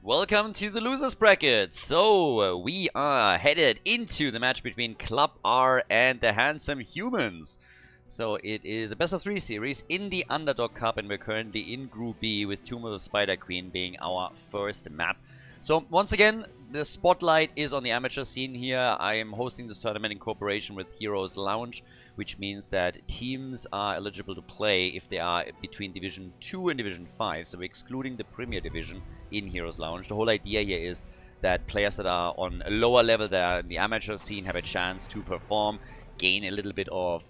Welcome to the losers bracket. So we are headed into the match between Club R and the Handsome Humans. So it is a best of 3 series in the Underdog Cup, and we're currently in Group B with Tomb of the Spider Queen being our first map. So once again, the spotlight is on the amateur scene here. I am hosting this tournament in cooperation with Heroes Lounge, which means that teams are eligible to play if they are between Division 2 and Division 5, so we're excluding the Premier Division in Heroes Lounge. The whole idea here is that players that are on a lower level, that are in the amateur scene, have a chance to perform, gain a little bit of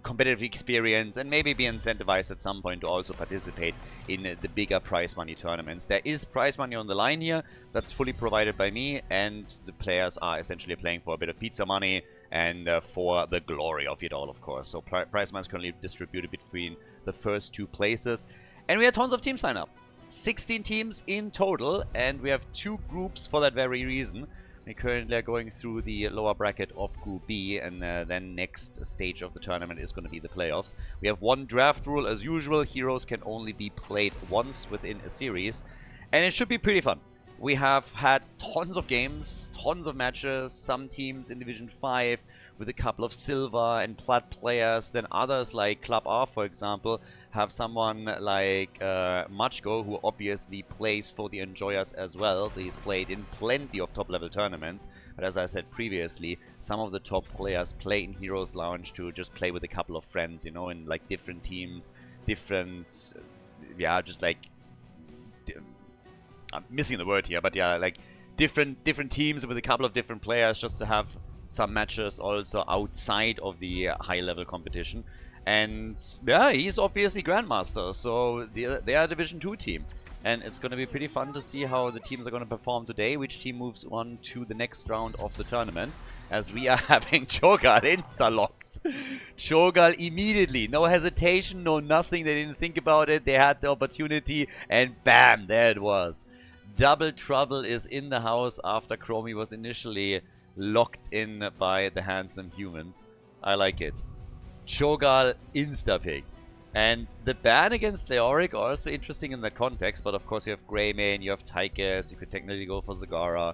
competitive experience, and maybe be incentivized at some point to also participate in the bigger prize money tournaments. There is prize money on the line here that's fully provided by me, and the players are essentially playing for a bit of pizza money and for the glory of it all, of course. So prize money is currently distributed between the first 2 places, and we have tons of teams sign up. 16 teams in total, and we have 2 groups for that very reason. We currently are going through the lower bracket of Group B, and then next stage of the tournament is going to be the playoffs. We have 1 draft rule as usual. Heroes can only be played once within a series, and it should be pretty fun. We have had tons of games, tons of matches, some teams in Division 5 with a couple of silver and plat players. Then others like Club R, for example, have someone like Machko, who obviously plays for the Enjoyers as well. So he's played in plenty of top-level tournaments. But as I said previously, some of the top players play in Heroes Lounge to just play with a couple of friends, you know, in like different teams, different, yeah, just like, I'm missing the word here, but yeah, like different teams with a couple of different players, just to have some matches also outside of the high-level competition. And yeah, he's obviously Grandmaster, so they are a Division 2 team. And it's going to be pretty fun to see how the teams are going to perform today, which team moves on to the next round of the tournament, as we are having CHO'GALL insta-locked. CHO'GALL immediately, no hesitation, no nothing, they didn't think about it, they had the opportunity, and bam, there it was. Double trouble is in the house after Chromie was initially locked in by the Handsome Humans. I like it. CHO'GALL insta-pick. And the ban against Leoric also interesting in that context, but of course you have Greymane, you have Tychus, you could technically go for Zagara,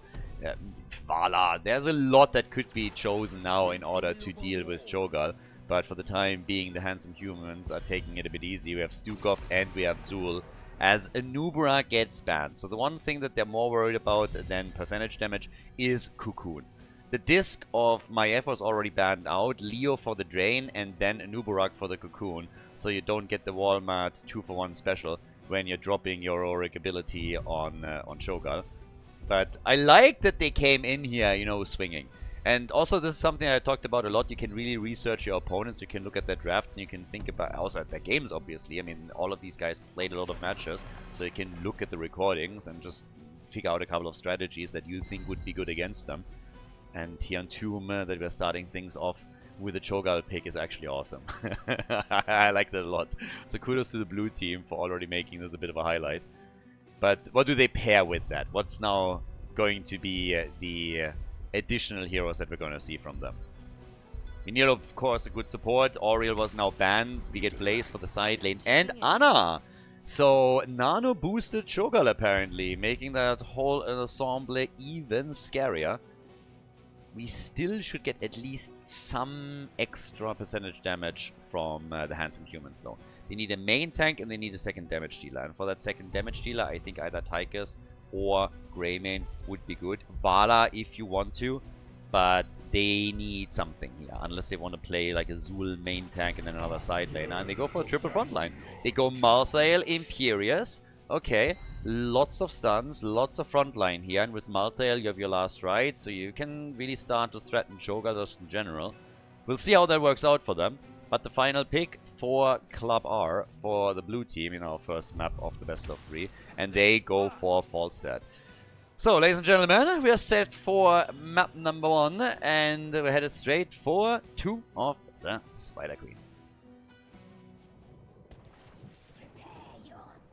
Vala. There's a lot that could be chosen now in order to deal with CHO'GALL, but for the time being the Handsome Humans are taking it a bit easy. We have Stukov and we have Zul, as Anubra gets banned. So the one thing that they're more worried about than percentage damage is Cocoon. The disc of Maiev was already banned out, Leo for the Drain, and then Anubarak for the Cocoon, so you don't get the Walmart 2-for-1 special when you're dropping your Auric ability on CHO'GALL. But I like that they came in here, you know, swinging. And also this is something I talked about a lot. You can really research your opponents, you can look at their drafts, and you can think about, also at their games obviously. I mean, all of these guys played a lot of matches, so you can look at the recordings and just figure out a couple of strategies that you think would be good against them. And here on Tomb, that we're starting things off with a CHO'GALL pick is actually awesome. I like that a lot. So kudos to the blue team for already making this a bit of a highlight. But what do they pair with that? What's now going to be the additional heroes that we're going to see from them? Vinil, of course, a good support. Auriel was now banned. We get Blaze for the side lane. And Ana! So, Nano boosted CHO'GALL apparently, making that whole ensemble even scarier. We still should get at least some extra percentage damage from the Handsome Humans though. They need a main tank and they need a second damage dealer. And for that second damage dealer, I think either Tychus or Greymane would be good. Vala if you want to, but they need something here. Unless they want to play like a Zul main tank and then another side laner. And they go for a triple frontline. They go Malthael, Imperius. Okay, lots of stuns, lots of frontline here, and with Malthael you have your last ride, so you can really start to threaten CHO'GALL just in general. We'll see how that works out for them, but the final pick for Club R, for the blue team in our first map of the best of 3, and they go for Falstad. So, ladies and gentlemen, we are set for map number 1, and we're headed straight for Tomb of the Spider Queen.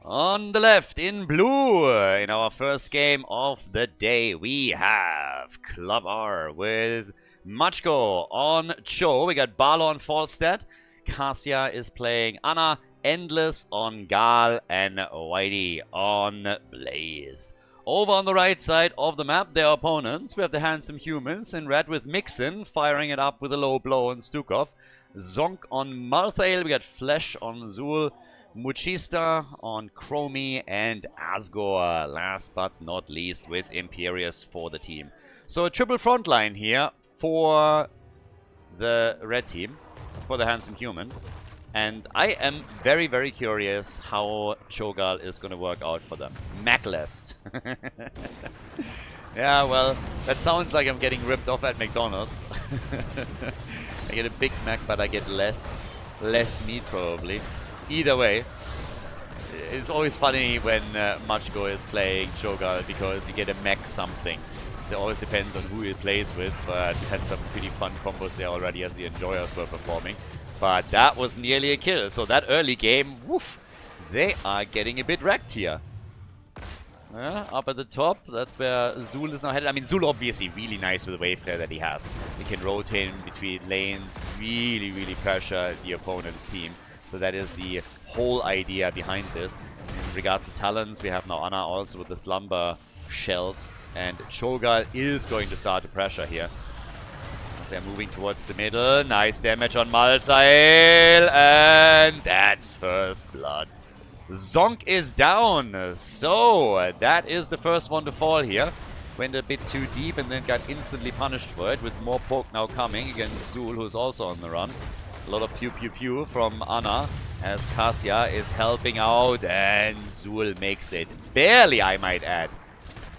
On the left, in blue, in our first game of the day, we have Club R with Machko on Cho. We got Barlow on Falstad. Cassia is playing Ana. Endless on Gal. And Whitey on Blaze. Over on the right side of the map, their opponents, we have the Handsome Humans in red with Mixin, firing it up with a low blow on Stukov. Zonk on Malthael, we got Flesh on Zul, Muchista on Chromie, and Asgore, last but not least, with Imperius for the team. So a triple front line here for the red team, for the Handsome Humans. And I am very, very curious how CHO'GALL is going to work out for them. Macless. Yeah, well, that sounds like I'm getting ripped off at McDonald's. I get a Big Mac, but I get less meat probably. Either way, it's always funny when Machko is playing CHO'GALL because you get a Mac something. It always depends on who he plays with, but we had some pretty fun combos there already as the Enjoyers were performing. But that was nearly a kill. So that early game, woof, they are getting a bit wrecked here. Up at the top, that's where Zul is now headed. I mean, Zul obviously really nice with the wave flare that he has. He can rotate in between lanes, really, really pressure the opponent's team. So that is the whole idea behind this. In regards to talents, we have now Ana also with the Slumber Shells. And CHO'GALL is going to start the pressure here. They're moving towards the middle. Nice damage on Malthael. And that's first blood. Zonk is down. So that is the first one to fall here. Went a bit too deep and then got instantly punished for it, with more poke now coming against Zul, who's also on the run. A lot of pew pew pew from Ana as Cassia is helping out, and Zul makes it. Barely, I might add.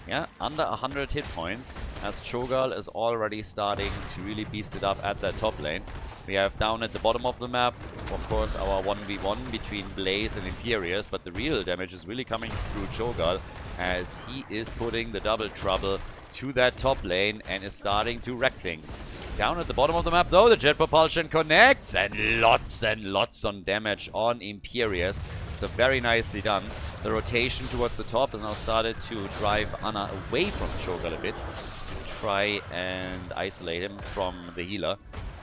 Yeah, under 100 hit points, as CHO'GALL is already starting to really beast it up at that top lane. We have down at the bottom of the map, of course, our 1v1 between Blaze and Imperius, but the real damage is really coming through CHO'GALL as he is putting the double trouble to that top lane and is starting to wreck things. Down at the bottom of the map, though, the Jet Propulsion connects, and lots on damage on Imperius. So very nicely done. The rotation towards the top has now started to drive Ana away from CHO'GALL a bit, to try and isolate him from the healer.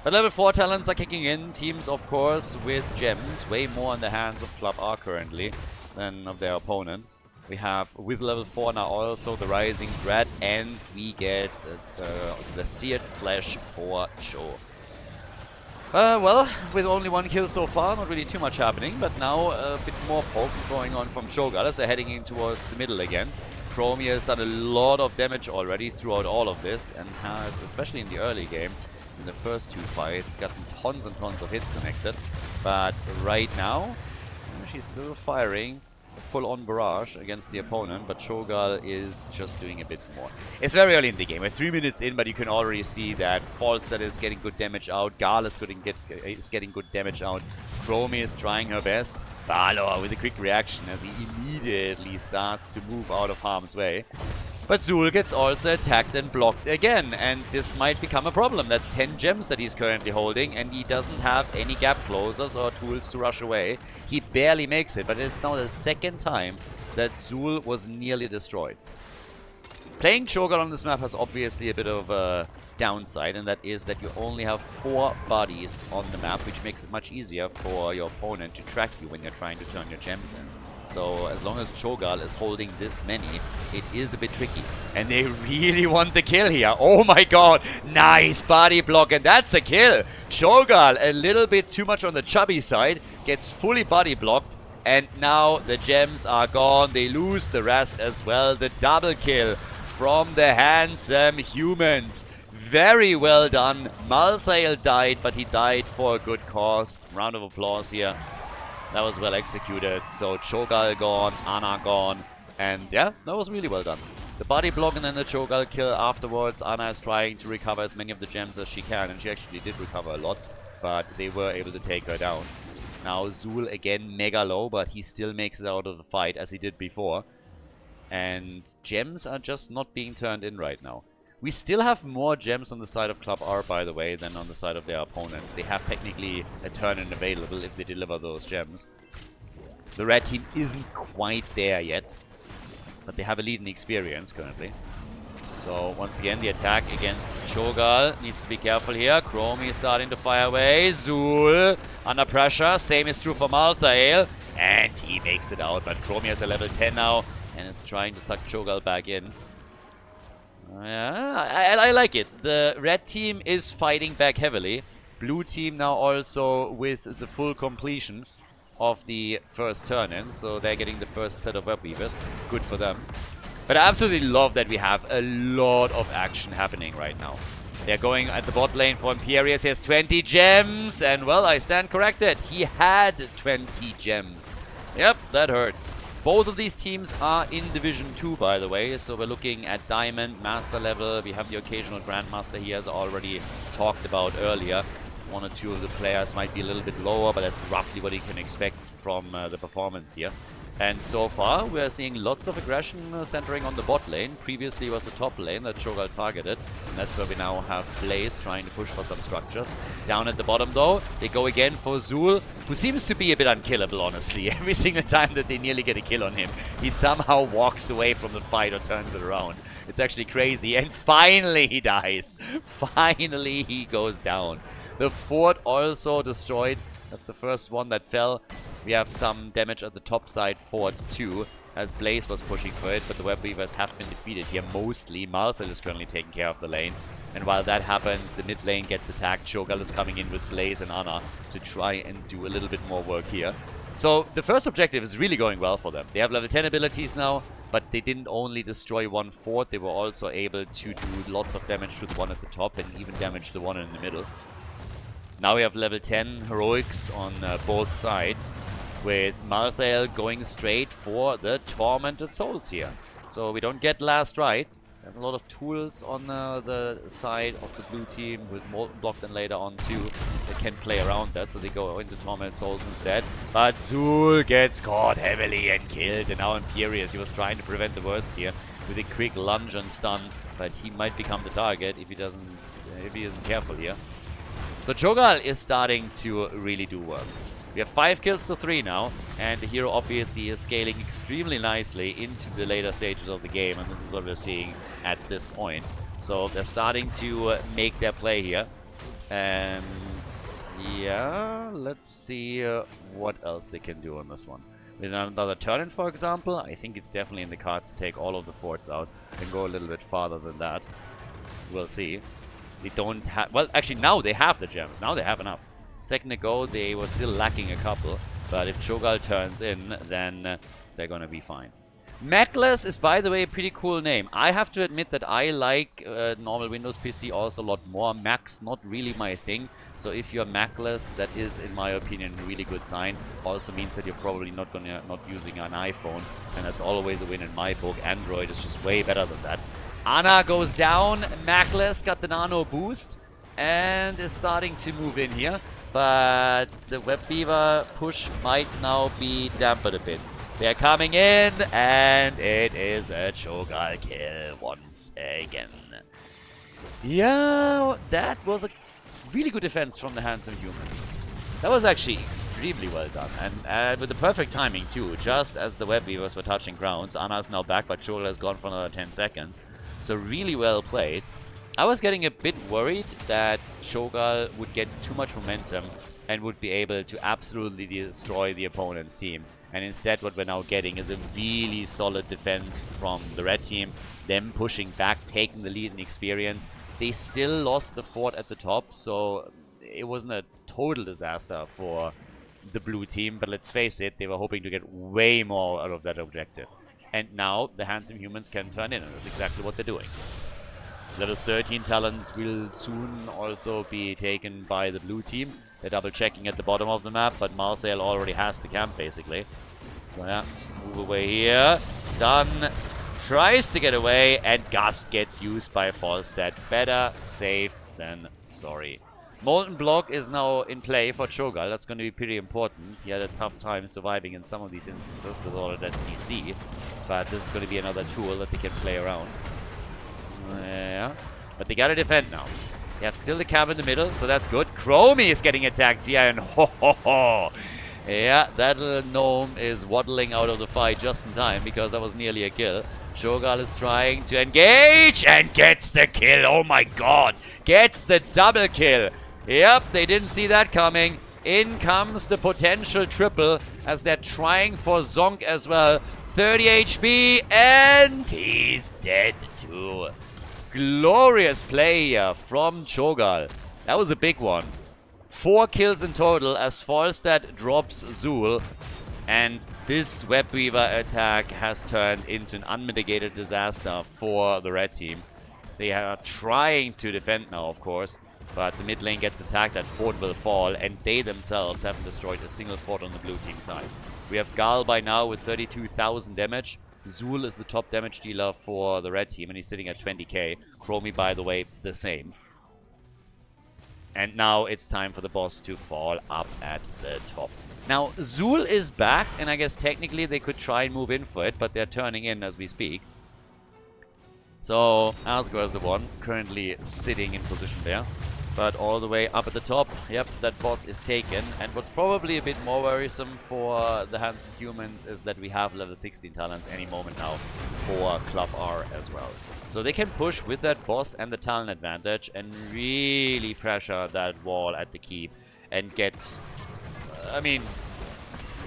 But level 4 talents are kicking in. Teams, of course, with gems, way more in the hands of Club R currently than of their opponent. We have, with level 4 now, also the Rising Dread, and we get the Seared Flesh for Cho. Well, with only one kill so far, not really too much happening, but now a bit more poke going on from CHO'GALL as they're heading in towards the middle again. Chromie has done a lot of damage already throughout all of this, and has, especially in the early game, in the first two fights, gotten tons and tons of hits connected. But right now, she's still firing a full-on barrage against the opponent, but CHO'GALL is just doing a bit more. It's very early in the game. We're 3 minutes in, but you can already see that Falstad is getting good damage out. Gall is getting good damage out. Chromie is trying her best. Valor with a quick reaction as he immediately starts to move out of harm's way. But Zul gets also attacked and blocked again, and this might become a problem. That's 10 gems that he's currently holding, and he doesn't have any gap closers or tools to rush away. He barely makes it, but it's now the second time that Zul was nearly destroyed. Playing CHO'GALL on this map has obviously a bit of a downside, and that is that you only have 4 bodies on the map, which makes it much easier for your opponent to track you when you're trying to turn your gems in. So as long as CHO'GALL is holding this many, it is a bit tricky. And they really want the kill here. Oh my god, nice body block, and that's a kill. CHO'GALL, a little bit too much on the chubby side, gets fully body blocked, and now the gems are gone. They lose the rest as well. The double kill from the Handsome Humans. Very well done. Malthael died, but he died for a good cause. Round of applause here. That was well executed. So CHO'GALL gone, Ana gone, and yeah, that was really well done. The body block and then the CHO'GALL kill afterwards. Ana is trying to recover as many of the gems as she can, and she actually did recover a lot, but they were able to take her down. Now Zul again mega low, but he still makes it out of the fight as he did before. And gems are just not being turned in right now. We still have more gems on the side of Club R, by the way, than on the side of their opponents. They have technically a turn-in available if they deliver those gems. The red team isn't quite there yet, but they have a lead in experience currently. So once again, the attack against CHO'GALL needs to be careful here. Chromie is starting to fire away. Zul under pressure. Same is true for Malthael. And he makes it out, but Chromie has a level 10 now. and is trying to suck CHO'GALL back in. Yeah, I like it. The red team is fighting back heavily. Blue team now also with the full completion of the first turn-in, so they're getting the first set of web weavers. Good for them. But I absolutely love that we have a lot of action happening right now. They're going at the bot lane for Imperius. He has 20 gems, and well, I stand corrected. He had 20 gems. Yep, that hurts. Both of these teams are in Division 2, by the way, so we're looking at Diamond, Master level. We have the occasional Grandmaster here, as already talked about earlier. One or two of the players might be a little bit lower, but that's roughly what you can expect from the performance here. And so far, we're seeing lots of aggression centering on the bot lane. Previously was the top lane that CHO'GALL targeted. And that's where we now have Blaze trying to push for some structures. Down at the bottom, though, they go again for Zul, who seems to be a bit unkillable, honestly. Every single time that they nearly get a kill on him, he somehow walks away from the fight or turns it around. It's actually crazy. And finally he dies. Finally he goes down. The fort also destroyed. That's the first one that fell. We have some damage at the top side fort too, as Blaze was pushing for it, but the web weavers have been defeated here mostly. Malthus is currently taking care of the lane. And while that happens, the mid lane gets attacked. CHO'GALL is coming in with Blaze and Ana to try and do a little bit more work here. So the first objective is really going well for them. They have level 10 abilities now, but they didn't only destroy one fort, they were also able to do lots of damage to the one at the top and even damage the one in the middle. Now we have level 10 heroics on both sides, with Malthael going straight for the Tormented Souls here. So we don't get last right. There's a lot of tools on the side of the blue team, with Molten Block then later on too. They can play around that, so they go into Tormented Souls instead. But Zul gets caught heavily and killed, and now Imperius, he was trying to prevent the worst here with a quick lunge and stun, but he might become the target if he isn't careful here. So CHO'GALL is starting to really do work. We have 5 kills to 3 now, and the hero obviously is scaling extremely nicely into the later stages of the game, and this is what we're seeing at this point. So they're starting to make their play here, and yeah, let's see what else they can do on this one. With another turn-in, for example, I think it's definitely in the cards to take all of the forts out and go a little bit farther than that. We'll see. They don't have... Well, actually, now they have the gems. Now they have enough. Second ago, they were still lacking a couple. But if CHO'GALL turns in, then they're gonna be fine. Macless is, by the way, a pretty cool name. I have to admit that I like normal Windows PC also a lot more. Mac's not really my thing. So if you're Macless, that is, in my opinion, a really good sign. Also means that you're probably not using an iPhone. And that's always a win in my book. Android is just way better than that. Ana goes down, Macless got the nano boost and is starting to move in here, but the web weaver push might now be dampened a bit. They're coming in, and it is a CHO'GALL kill once again. Yeah, that was a really good defense from the Handsome Humans. That was actually extremely well done, and with the perfect timing too. Just as the web weavers were touching grounds, Ana's now back, but CHO'GALL has gone for another 10 seconds. So really well played. I was getting a bit worried that CHO'GALL would get too much momentum and would be able to absolutely destroy the opponent's team. And instead what we're now getting is a really solid defense from the red team. Them pushing back, taking the lead in experience. They still lost the fort at the top, so it wasn't a total disaster for the blue team. But let's face it, they were hoping to get way more out of that objective. And now the Handsome Humans can turn in, and that's exactly what they're doing. Level 13 talents will soon also be taken by the blue team. They're double checking at the bottom of the map, but Malthael already has the camp basically. So yeah, move away here. Stun, tries to get away, and Gust gets used by Falstad. Better safe than sorry. Molten Block is now in play for CHO'GALL. That's going to be pretty important. He had a tough time surviving in some of these instances with all of that CC. But this is going to be another tool that they can play around. Yeah. But they got to defend now. They have still the cab in the middle, so that's good. Chromie is getting attacked here, and ho ho ho! Yeah, that little gnome is waddling out of the fight just in time, because that was nearly a kill. CHO'GALL is trying to engage, and gets the kill! Oh my god! Gets the double kill! Yep, they didn't see that coming. In comes the potential triple, as they're trying for Zonk as well. 30 HP, and he's dead too. Glorious play here from CHO'GALL. That was a big one. 4 kills in total as Falstad drops Zul. And this Web Weaver attack has turned into an unmitigated disaster for the red team. They are trying to defend now, of course. But the mid lane gets attacked, that fort will fall, and they themselves haven't destroyed a single fort on the blue team side. We have Gal by now with 32,000 damage. Zul is the top damage dealer for the red team, and he's sitting at 20k. Chromie, by the way, the same. And now it's time for the boss to fall up at the top. Now, Zul is back, and I guess technically they could try and move in for it, but they're turning in as we speak. So, Asgore is the one currently sitting in position there. But all the way up at the top, yep, that boss is taken. And what's probably a bit more worrisome for the Handsome Humans is that we have level 16 talents any moment now for Club R as well. So they can push with that boss and the talent advantage and really pressure that wall at the keep and get... I mean,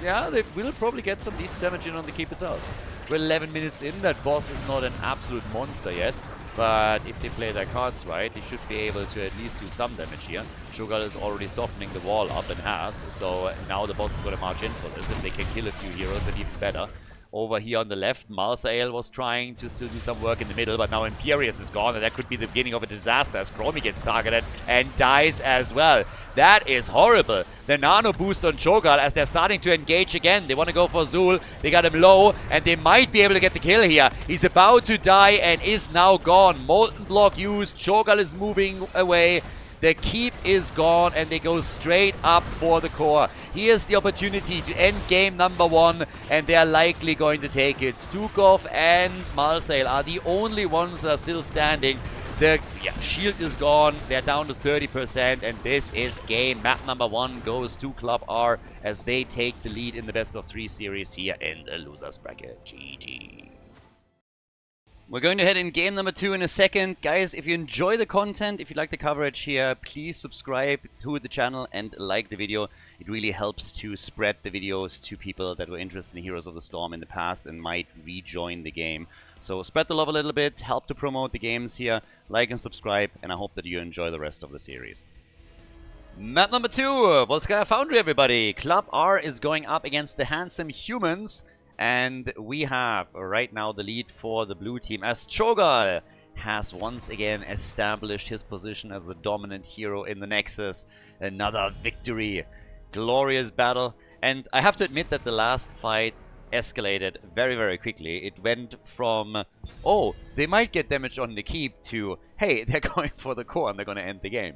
yeah, they will probably get some decent damage in on the keep itself. We're 11 minutes in, that boss is not an absolute monster yet. But if they play their cards right, they should be able to at least do some damage here. CHO'GALL is already softening the wall up and has, so now the boss is going to march in for this. If they can kill a few heroes, then even better. Over here on the left, Malthael was trying to still do some work in the middle, but now Imperius is gone, and that could be the beginning of a disaster as Chromie gets targeted and dies as well. That is horrible. The nano boost on CHO'GALL as they're starting to engage again. They want to go for Zul. They got him low, and they might be able to get the kill here. He's about to die and is now gone. Molten Block used. CHO'GALL is moving away. The keep is gone, and they go straight up for the core. Here's the opportunity to end game number 1, and they're likely going to take it. Stukov and Malthael are the only ones that are still standing. The shield is gone. They're down to 30%, and this is game. Map number 1 goes to Club R as they take the lead in the best of 3 series here in the losers bracket. GG. We're going to head in game number 2 in a second. Guys, if you enjoy the content, if you like the coverage here, please subscribe to the channel and like the video. It really helps to spread the videos to people that were interested in Heroes of the Storm in the past and might rejoin the game. So spread the love a little bit, help to promote the games here, like and subscribe, and I hope that you enjoy the rest of the series. Map number 2, Volskaya Foundry, everybody. Club R is going up against the Handsome Humans. And we have right now the lead for the blue team as CHO'GALL has once again established his position as the dominant hero in the Nexus. Another victory. Glorious battle. And I have to admit that the last fight escalated very, very quickly. It went from, oh, they might get damage on the keep to, hey, they're going for the core and they're going to end the game.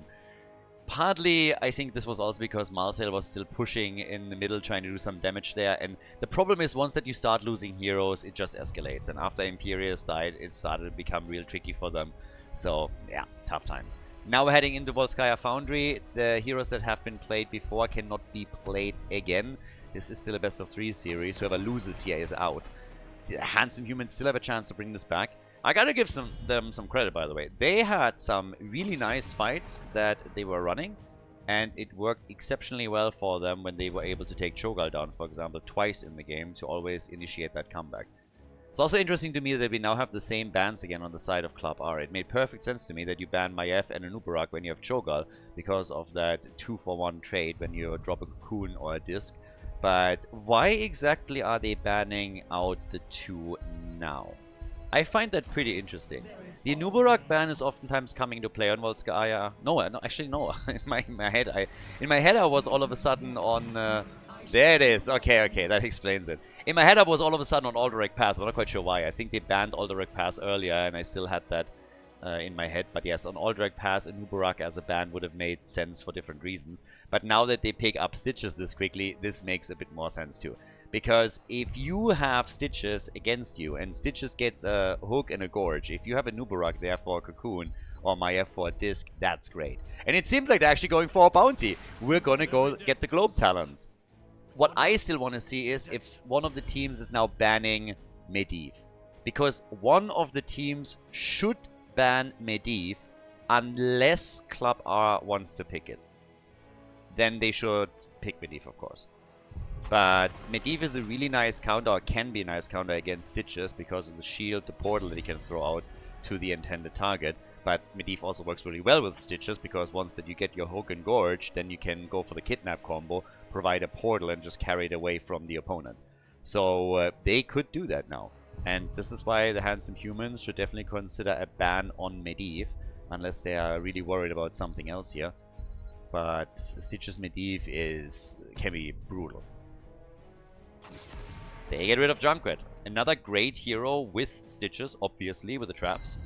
Partly, I think this was also because Malthael was still pushing in the middle, trying to do some damage there. And the problem is, once that you start losing heroes, it just escalates. And after Imperius died, it started to become real tricky for them. So, yeah, tough times. Now we're heading into Volskaya Foundry. The heroes that have been played before cannot be played again. This is still a best of 3 series. Whoever loses here is out. The Handsome Humans still have a chance to bring this back. I gotta give them some credit, by the way. They had some really nice fights that they were running, and it worked exceptionally well for them when they were able to take CHO'GALL down, for example, twice in the game to always initiate that comeback. It's also interesting to me that we now have the same bans again on the side of Club R. It made perfect sense to me that you ban Maiev and Anubarak when you have CHO'GALL because of that 2-for-1 trade when you drop a cocoon or a disc. But why exactly are they banning out the 2 now? I find that pretty interesting. The Anubarak ban is oftentimes coming to play on Volskaya. No, actually no. in my head, I was all of a sudden on. There it is. Okay, that explains it. In my head, I was all of a sudden on Alderac Pass. I'm not quite sure why. I think they banned Alderac Pass earlier, and I still had that in my head. But yes, on Alderac Pass, Anubarak as a ban would have made sense for different reasons. But now that they pick up Stitches this quickly, this makes a bit more sense too. Because if you have Stitches against you, and Stitches gets a hook and a gorge, if you have a Anubarak there for a cocoon, or Maiev for a disc, that's great. And it seems like they're actually going for a bounty. We're gonna go get the Globe Talons. What I still want to see is if one of the teams is now banning Medivh. Because one of the teams should ban Medivh unless Club R wants to pick it. Then they should pick Medivh, of course. But Medivh is a really nice counter, or can be a nice counter against Stitches because of the shield, the portal that he can throw out to the intended target. But Medivh also works really well with Stitches because once that you get your hook and gorge, then you can go for the kidnap combo, provide a portal and just carry it away from the opponent. So they could do that now. And this is why the Handsome Humans should definitely consider a ban on Medivh, unless they are really worried about something else here. But Stitches Medivh can be brutal. They get rid of Junkrat. Another great hero with Stitches, obviously, with the traps.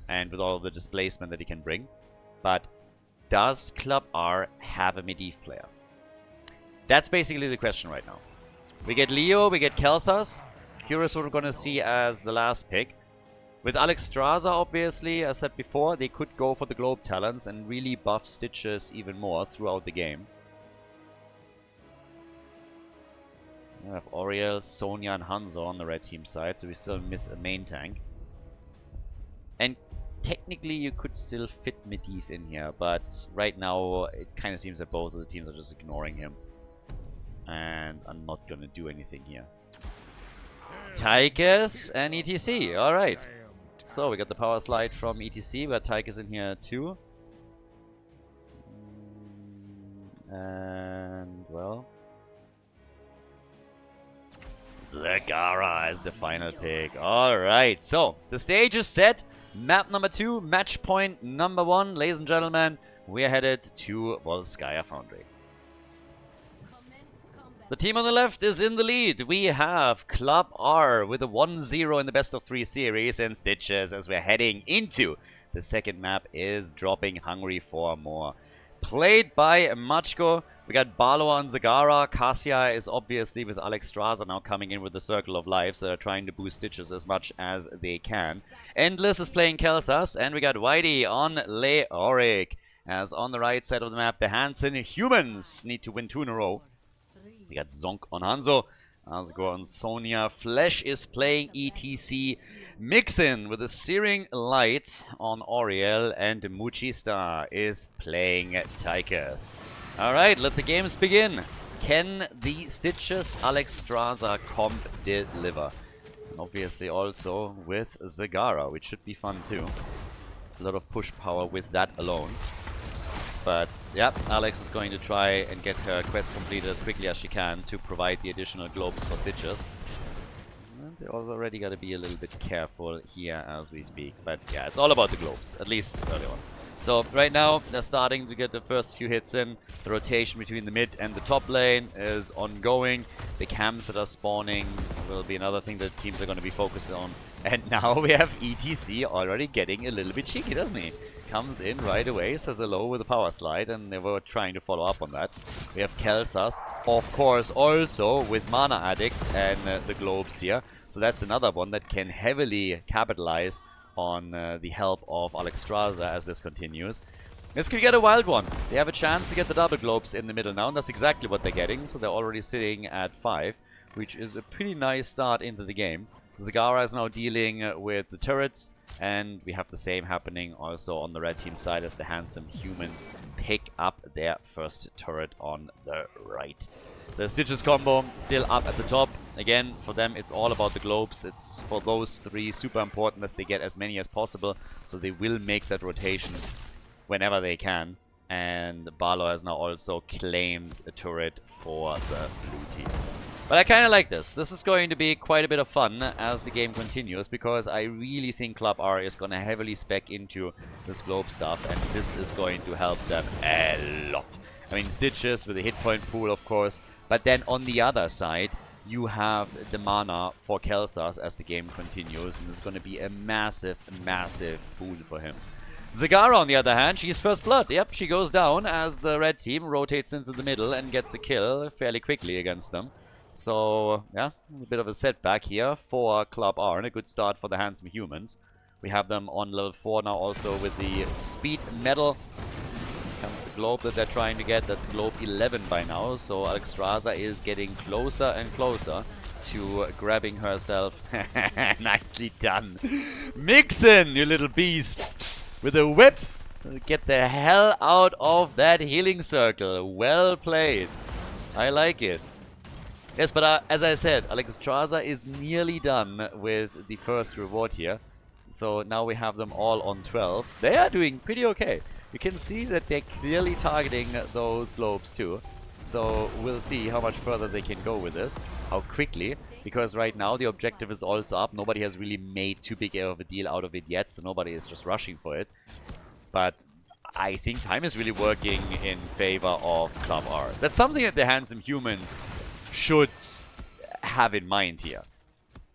And with all of the displacement that he can bring. But does Club R have a Medivh player? That's basically the question right now. We get Leo, we get Kel'Thas. Curious what we're going to see as the last pick. With Alexstrasza, obviously, as I said before, they could go for the Globe Talents and really buff Stitches even more throughout the game. We have Auriel, Sonya, and Hanzo on the red team side, so we still miss a main tank. And technically, you could still fit Medivh in here, but right now, it kind of seems that both of the teams are just ignoring him. And I'm not going to do anything here. Tychus and ETC, alright. So, we got the power slide from ETC, we got Tychus in here too. And, well... Zagara is the final pick. Alright, so, the stage is set. Map number 2, match point number 1. Ladies and gentlemen, we are headed to Volskaya Foundry. The team on the left is in the lead. We have Club R with a 1-0 in the best of 3 series, and Stitches as we're heading into the second map is dropping hungry for more. Played by Machko. We got Barlow on Zagara. Cassia is obviously with Alexstrasza now coming in with the Circle of Life, so they're trying to boost Stitches as much as they can. Endless is playing Kel'Thas, and we got Whitey on Leoric. As on the right side of the map, the Hansen Humans need to win 2 in a row. We got Zonk on Hanzo, Asgore on Sonya. Flesh is playing ETC. Mixin with a Searing Light on Auriel, and Muchista is playing Tychus. Alright, let the games begin. Can the Stitches Alexstrasza comp deliver? And obviously also with Zagara, which should be fun too. A lot of push power with that alone. But, yeah, Alex is going to try and get her quest completed as quickly as she can to provide the additional globes for Stitches. And they already got to be a little bit careful here as we speak. But, yeah, it's all about the globes, at least early on. So, right now, they're starting to get the first few hits in. The rotation between the mid and the top lane is ongoing. The camps that are spawning will be another thing that teams are going to be focused on. And now we have ETC already getting a little bit cheeky, doesn't he? Comes in right away, says hello with a power slide, and they were trying to follow up on that. We have Kel'Thas, of course, also with Mana Addict and the globes here. So that's another one that can heavily capitalize on the help of Alexstrasza as this continues. This could get a wild one. They have a chance to get the double globes in the middle now, and that's exactly what they're getting. So they're already sitting at 5, which is a pretty nice start into the game. Zagara is now dealing with the turrets, and we have the same happening also on the red team side as the Handsome Humans pick up their first turret on the right. The Stitches combo still up at the top. Again, for them it's all about the globes. It's for those 3 super important that they get as many as possible, so they will make that rotation whenever they can. And Barlow has now also claimed a turret for the blue team. But I kind of like this. This is going to be quite a bit of fun as the game continues, because I really think Club R is going to heavily spec into this globe stuff, and this is going to help them a lot. I mean, Stitches with a hit point pool, of course, but then on the other side, you have the mana for Kel'Thas as the game continues, and it's going to be a massive, massive boon for him. Zagara, on the other hand, she's first blood. Yep, she goes down as the red team rotates into the middle and gets a kill fairly quickly against them. So, yeah, a bit of a setback here for Club R, and a good start for the Handsome Humans. We have them on level 4 now also with the Speed Medal. Comes the globe that they're trying to get. That's globe 11 by now, so Alexstrasza is getting closer and closer to grabbing herself. Nicely done. Mixin, you little beast, with a whip. Get the hell out of that healing circle. Well played. I like it. Yes, but as I said, Alexstrasza is nearly done with the first reward here. So now we have them all on 12. They are doing pretty okay. You can see that they're clearly targeting those globes too. So we'll see how much further they can go with this, how quickly. Because right now the objective is also up. Nobody has really made too big of a deal out of it yet, so nobody is just rushing for it. But I think time is really working in favor of Club R. That's something that the handsome humans should have in mind here.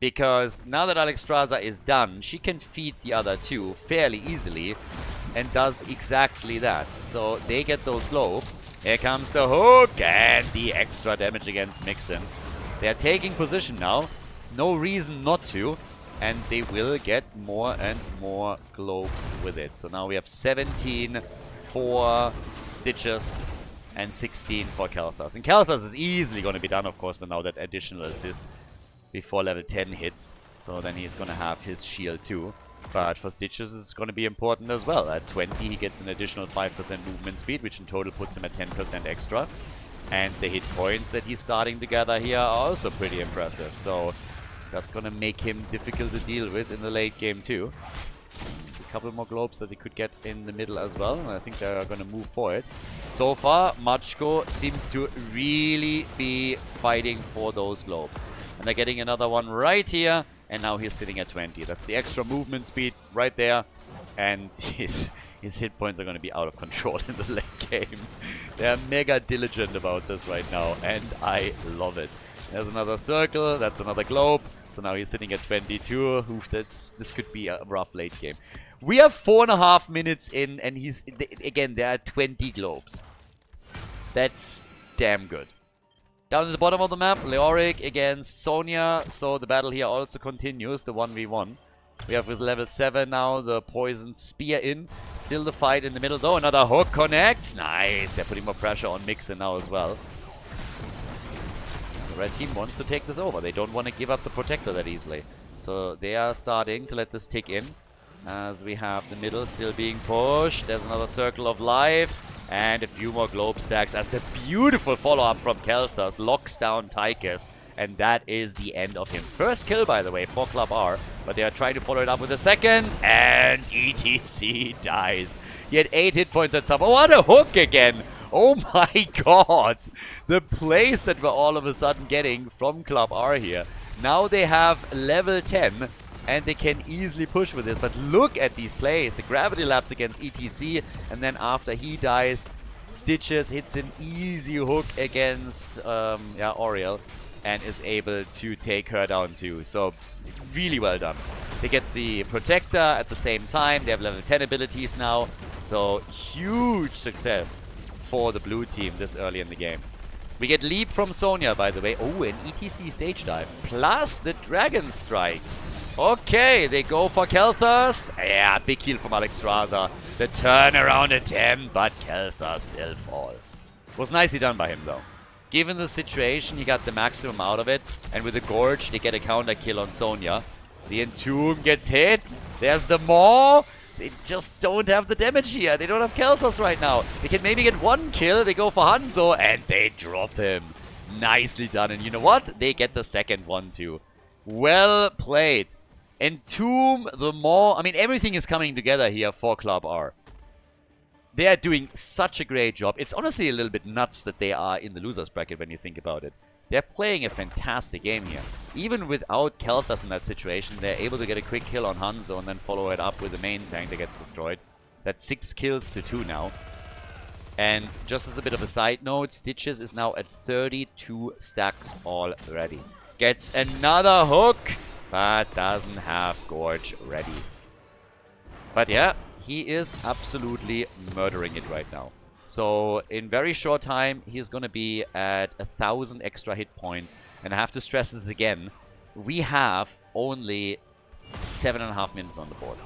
Because now that Alexstrasza is done, she can feed the other two fairly easily and does exactly that. So they get those globes. Here comes the hook and the extra damage against Mixin. They're taking position now. No reason not to. And they will get more and more globes with it. So now we have 17 for Stitches and 16 for Khaldor. And Khaldor is easily going to be done, of course, but now that additional assist before level 10 hits. So then he's going to have his shield too. But for Stitches, it's going to be important as well. At 20, he gets an additional 5% movement speed, which in total puts him at 10% extra. And the hit points that he's starting to gather here are also pretty impressive. So that's going to make him difficult to deal with in the late game too. There's a couple more globes that they could get in the middle as well. And I think they're going to move for it. So far, Machko seems to really be fighting for those globes. And they're getting another one right here. And now he's sitting at 20. That's the extra movement speed right there. And his hit points are going to be out of control in the late game. They're mega diligent about this right now. And I love it. There's another circle. That's another globe. So now he's sitting at 22. Oof, this could be a rough late game. We have 4.5 minutes in. And again, there are 20 globes. That's damn good. Down at the bottom of the map, Leoric against Sonya. So the battle here also continues, the 1v1. We have with level 7 now the Poison Spear in. Still the fight in the middle though. Another hook connect. Nice. They're putting more pressure on Mixin now as well. The red team wants to take this over. They don't want to give up the Protector that easily. So they are starting to let this tick in. As we have the middle still being pushed. There's another circle of life. And a few more globe stacks as the beautiful follow-up from Khaldor locks down Tychus. And that is the end of him. First kill, by the way, for Club R. But they are trying to follow it up with a second. And ETC dies. He had 8 hit points at some. Oh, what a hook again. Oh my god. The plays that we're all of a sudden getting from Club R here. Now they have level 10. And they can easily push with this. But look at these plays. The gravity lapse against ETC. And then after he dies, Stitches hits an easy hook against Oriel. And is able to take her down too. So, really well done. They get the Protector at the same time. They have level 10 abilities now. So, huge success for the blue team this early in the game. We get Leap from Sonya, by the way. Oh, an ETC stage dive. Plus the Dragon Strike. Okay, they go for Khaldor. Yeah, big heal from Alexstrasza. The turnaround attempt, but Khaldor still falls. Was nicely done by him, though. Given the situation, he got the maximum out of it. And with the Gorge, they get a counter kill on Sonya. The Entomb gets hit. There's the Maw. They just don't have the damage here. They don't have Khaldor right now. They can maybe get one kill. They go for Hanzo, and they drop him. Nicely done. And you know what? They get the second one, too. Well played. Entomb, the Maw. I mean, everything is coming together here for Club R. They are doing such a great job. It's honestly a little bit nuts that they are in the loser's bracket when you think about it. They're playing a fantastic game here. Even without Khaldor in that situation, they're able to get a quick kill on Hanzo and then follow it up with the main tank that gets destroyed. That's 6 kills to 2 now. And just as a bit of a side note, Stitches is now at 32 stacks already. Gets another hook, but doesn't have Gorge ready. But yeah, he is absolutely murdering it right now. So in very short time, he's going to be at 1,000 extra hit points. And I have to stress this again. We have only 7.5 minutes on the board.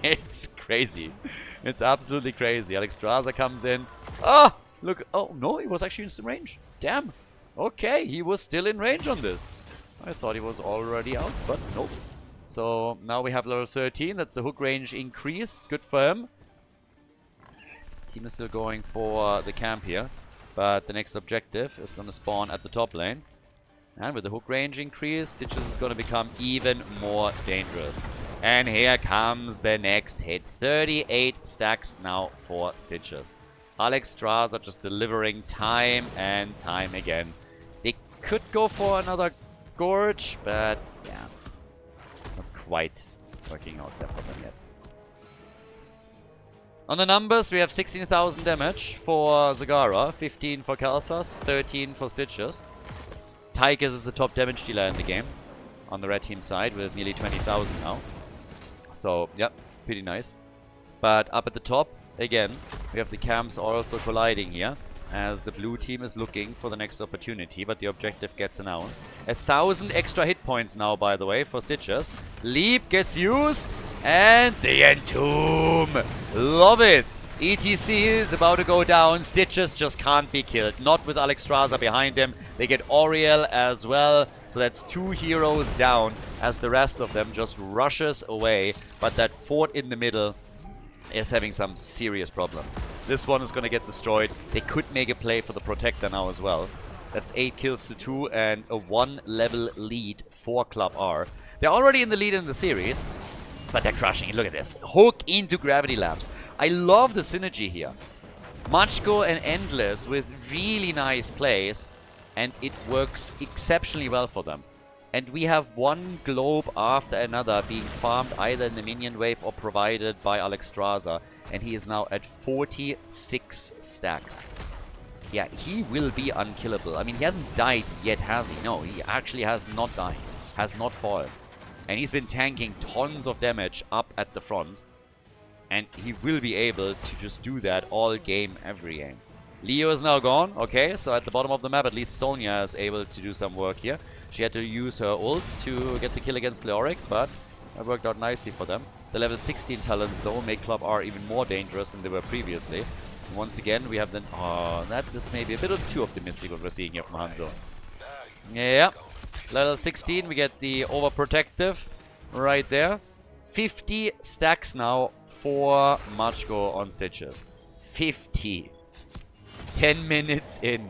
It's crazy. It's absolutely crazy. Alexstrasza comes in. Oh, look. Oh, no, he was actually in range. Damn. Okay, he was still in range on this. I thought he was already out, but nope. So now we have level 13. That's the hook range increased. Good for him. Team is still going for the camp here. But the next objective is going to spawn at the top lane. And with the hook range increase, Stitches is going to become even more dangerous. And here comes the next hit. 38 stacks now for Stitches. Alexstrasza just delivering time and time again. They could go for another Gorge, but yeah, not quite working out there for them yet. On the numbers, we have 16,000 damage for Zagara, 15 for Kalthas, 13 for Stitches. Tychus is the top damage dealer in the game on the red team side with nearly 20,000 now. So, yep, pretty nice. But up at the top, again, we have the camps also colliding here as the blue team is looking for the next opportunity, but the objective gets announced. 1,000 extra hit points now, by the way, for Stitches. Leap gets used, and the Entomb! Love it! ETC is about to go down. Stitches just can't be killed. Not with Alexstrasza behind him. They get Auriel as well. So that's 2 heroes down as the rest of them just rushes away. But that fort in the middle is having some serious problems. This one is going to get destroyed. They could make a play for the Protector now as well. That's 8 kills to 2 and a 1-level lead for Club R. They're already in the lead in the series, but they're crushing it. Look at this. Hook into Gravity Lamps. I love the synergy here. Machko and Endless with really nice plays, and it works exceptionally well for them. And we have one globe after another being farmed either in the minion wave or provided by Alexstrasza. And he is now at 46 stacks. Yeah, he will be unkillable. I mean, he hasn't died yet, has he? No, he actually has not died. Has not fallen. And he's been tanking tons of damage up at the front. And he will be able to just do that all game, every game. Leo is now gone. Okay, so at the bottom of the map, at least Sonya is able to do some work here. She had to use her ult to get the kill against Leoric, but it worked out nicely for them. The level 16 talents, though, make Club R even more dangerous than they were previously. And once again, we have the... Oh, this may be a bit too optimistic what we're seeing here from Hanzo. Yeah. Level 16, we get the overprotective right there. 50 stacks now for Machko on Stitches. 50. 10 minutes in.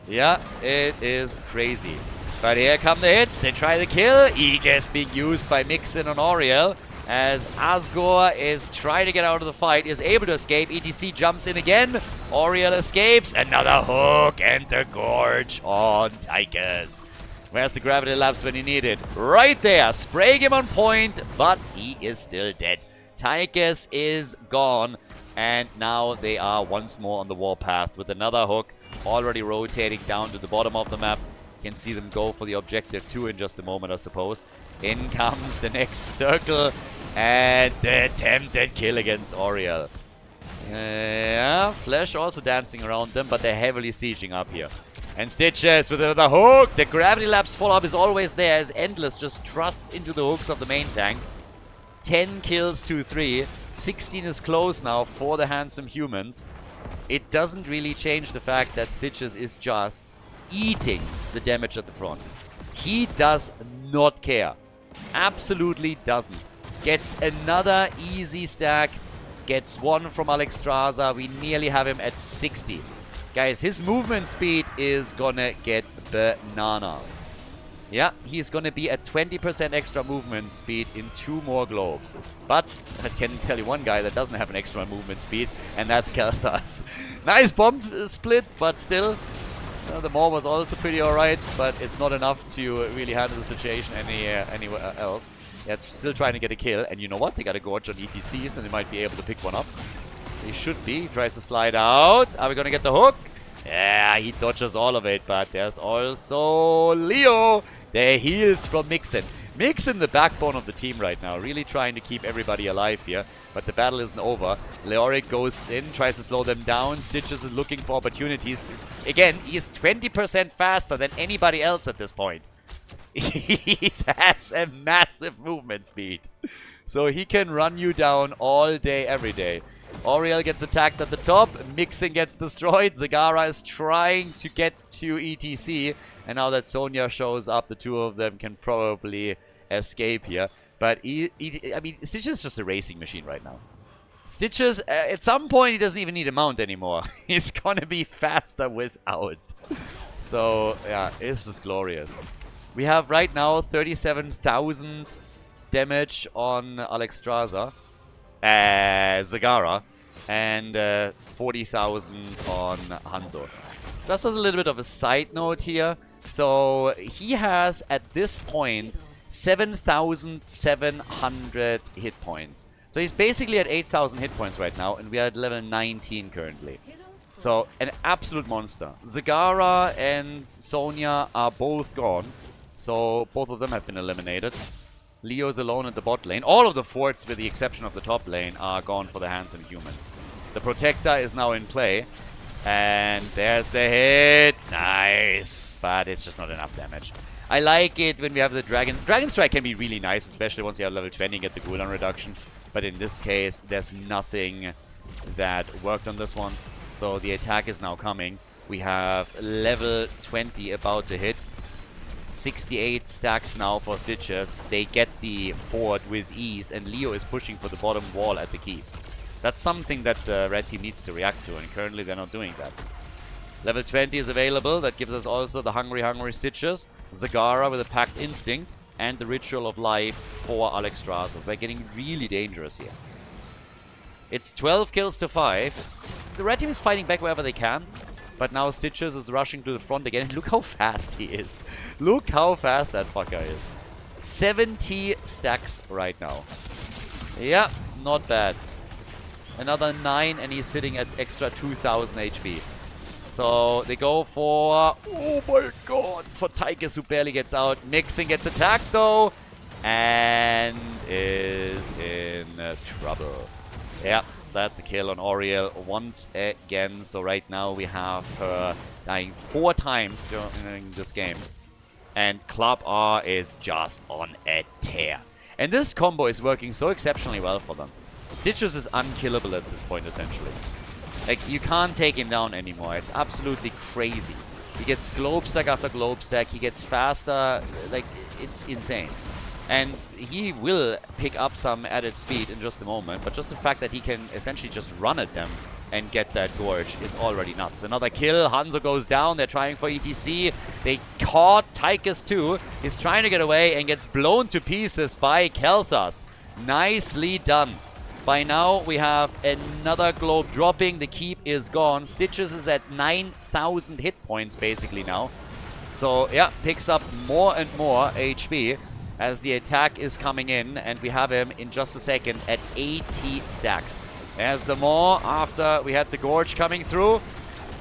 Yeah, it is crazy. But here come the hits. They try the kill. Aegis being used by Mixin on Auriel. As Asgore is trying to get out of the fight, is able to escape. ETC jumps in again. Auriel escapes. Another hook and the Gorge on Tychus. Where's the Gravity Lapse when you need it? Right there. Spraying him on point, but he is still dead. Tychus is gone. And now they are once more on the warpath with another hook. Already rotating down to the bottom of the map. You can see them go for the objective too in just a moment, I suppose. In comes the next circle. And the attempted kill against Auriel. Yeah, Flash also dancing around them, but they're heavily sieging up here. And Stitches with another hook. The Gravity Lapse follow-up is always there as Endless just trusts into the hooks of the main tank. 10 kills to 3. 16 is close now for the handsome humans. It doesn't really change the fact that Stitches is just eating the damage at the front. He does not care. Absolutely doesn't. Gets another easy stack. Gets one from Alexstrasza. We nearly have him at 60. Guys, his movement speed is gonna get bananas. Yeah, he's gonna be at 20% extra movement speed in 2 more globes. But I can tell you one guy that doesn't have an extra movement speed, and that's Kalthas. Nice bomb split, but still, the Maw was also pretty alright, but it's not enough to really handle the situation anywhere else. Yeah, still trying to get a kill, and you know what? They got a Gorge on ETCs, and they might be able to pick one up. He should be. He tries to slide out. Are we gonna get the hook? Yeah, he dodges all of it, but there's also Leo. The heals from Mixin. Mixin, the backbone of the team right now, really trying to keep everybody alive here. But the battle isn't over. Leoric goes in, tries to slow them down. Stitches is looking for opportunities. Again, he is 20% faster than anybody else at this point. He has a massive movement speed. So he can run you down all day, every day. Auriel gets attacked at the top. Mixin gets destroyed. Zagara is trying to get to ETC. And now that Sonya shows up, the two of them can probably escape here. But, I mean, Stitch is just a racing machine right now. Stitches, at some point, he doesn't even need a mount anymore. He's gonna be faster without. So, yeah, this is glorious. We have right now 37,000 damage on Alexstrasza, Zagara, and 40,000 on Hanzo. Just as a little bit of a side note here, so he has at this point 7,700 hit points. So he's basically at 8,000 hit points right now, and we are at level 19 currently. So, an absolute monster. Zagara and Sonya are both gone. So, both of them have been eliminated. Leo's alone at the bot lane. All of the forts, with the exception of the top lane, are gone for the handsome humans. The Protector is now in play. And there's the hit. Nice. But it's just not enough damage. I like it when we have the Dragon. Dragon Strike can be really nice, especially once you have level 20 and get the cooldown reduction. But in this case, there's nothing that worked on this one. So the attack is now coming. We have level 20 about to hit. 68 stacks now for Stitches. They get the fort with ease, and Leo is pushing for the bottom wall at the keep. That's something that the red team needs to react to, and currently they're not doing that. Level 20 is available. That gives us also the Hungry Stitches, Zagara with a Packed Instinct, and the Ritual of Life for Alexstrasza. They're getting really dangerous here. It's 12 kills to 5. The red team is fighting back wherever they can. But now Stitches is rushing to the front again. And look how fast he is. Look how fast that fucker is. 70 stacks right now. Yeah, not bad. Another 9 and he's sitting at extra 2,000 HP. So they go for... Oh my god! For Tychus, who barely gets out. Mixing gets attacked though. And is in trouble. Yeah, that's a kill on Oriel once again. So right now we have her dying 4 times during this game. And Club R is just on a tear. And this combo is working so exceptionally well for them. Stitches is unkillable at this point, essentially. Like, you can't take him down anymore. It's absolutely crazy. He gets globe stack after globe stack. He gets faster. Like, it's insane. And he will pick up some added speed in just a moment, but just the fact that he can essentially just run at them and get that Gorge is already nuts. Another kill, Hanzo goes down, they're trying for ETC. They caught Tychus too. He's trying to get away and gets blown to pieces by Kel'Thas. Nicely done. By now, we have another globe dropping. The keep is gone. Stitches is at 9,000 hit points basically now. So, yeah, picks up more and more HP as the attack is coming in, and we have him in just a second at 80 stacks. There's the Maw after we had the Gorge coming through.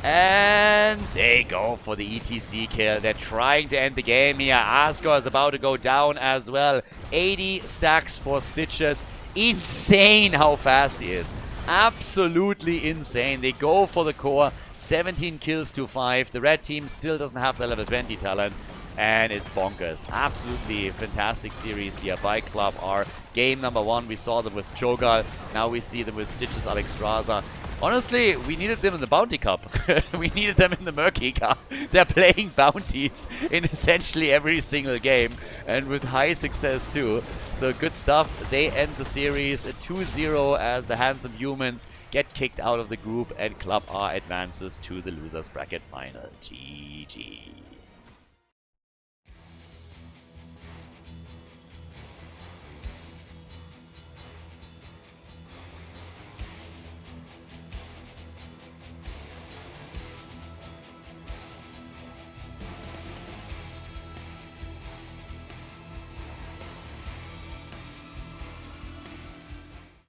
And they go for the ETC kill. They're trying to end the game here. Asgore is about to go down as well. 80 stacks for Stitches. Insane how fast he is. Absolutely insane. They go for the core. 17 kills to 5. The red team still doesn't have the level 20 talent. And it's bonkers. Absolutely fantastic series here by Club R. Game number 1, we saw them with CHO'GALL. Now we see them with Stitches Alexstrasza. Honestly, we needed them in the Bounty Cup. We needed them in the Murky Cup. They're playing bounties in essentially every single game. And with high success too. So good stuff. They end the series at 2-0 as the Handsome Humans get kicked out of the group. And Club R advances to the losers bracket final. GG.